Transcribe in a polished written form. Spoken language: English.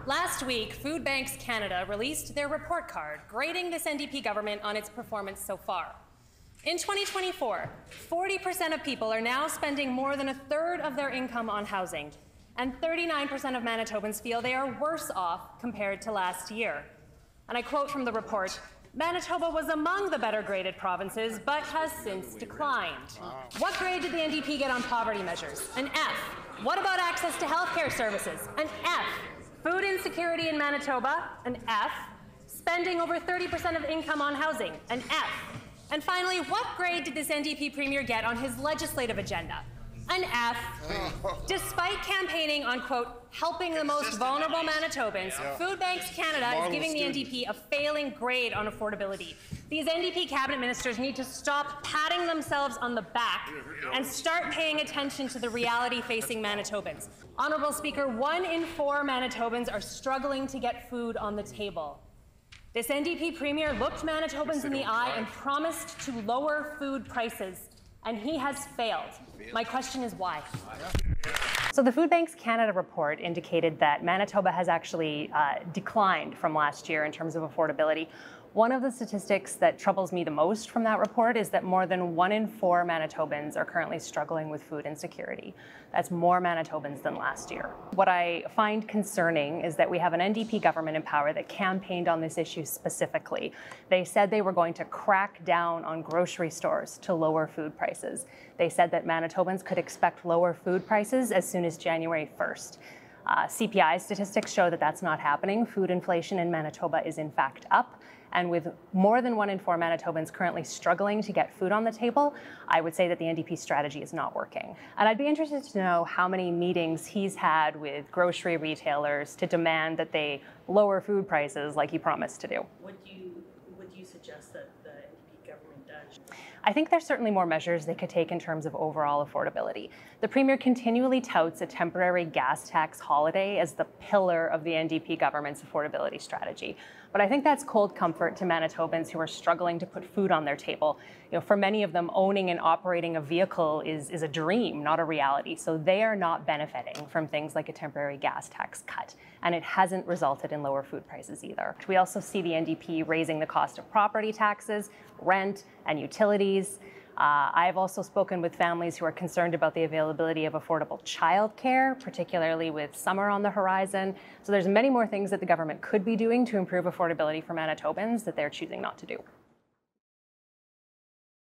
Last week, Food Banks Canada released their report card grading this NDP government on its performance so far. In 2024, 40% of people are now spending more than a third of their income on housing, and 39% of Manitobans feel they are worse off compared to last year. And I quote from the report, "Manitoba was among the better graded provinces, but has since declined." What grade did the NDP get on poverty measures? An F. What about access to healthcare services? An F. Food insecurity in Manitoba? An F. Spending over 30% of income on housing? An F. And finally, what grade did this NDP premier get on his legislative agenda? An F. Despite campaigning on, quote, helping the most vulnerable Manitobans, Food Banks Canada is giving the NDP a failing grade on affordability. These NDP cabinet ministers need to stop patting themselves on the back and start paying attention to the reality facing Manitobans. Honourable Speaker, 1 in 4 Manitobans are struggling to get food on the table. This NDP premier looked Manitobans in the eye and promised to lower food prices, and he has failed. My question is why? So the Food Banks Canada report indicated that Manitoba has actually declined from last year in terms of affordability. One of the statistics that troubles me the most from that report is that more than 1 in 4 Manitobans are currently struggling with food insecurity. That's more Manitobans than last year. What I find concerning is that we have an NDP government in power that campaigned on this issue specifically. They said they were going to crack down on grocery stores to lower food prices. They said that Manitobans could expect lower food prices as soon as January 1st. CPI statistics show that that's not happening. Food inflation in Manitoba is in fact up. And with more than 1 in 4 Manitobans currently struggling to get food on the table, I would say that the NDP strategy is not working. And I'd be interested to know how many meetings he's had with grocery retailers to demand that they lower food prices like he promised to do. Would you suggest that the NDP government does? I think there's certainly more measures they could take in terms of overall affordability. The Premier continually touts a temporary gas tax holiday as the pillar of the NDP government's affordability strategy. But I think that's cold comfort to Manitobans who are struggling to put food on their table. For many of them, owning and operating a vehicle is a dream, not a reality. So they are not benefiting from things like a temporary gas tax cut. And it hasn't resulted in lower food prices either. We also see the NDP raising the cost of property taxes, rent, and utilities. I've also spoken with families who are concerned about the availability of affordable childcare, particularly with summer on the horizon. So there's many more things that the government could be doing to improve affordability for Manitobans that they're choosing not to do.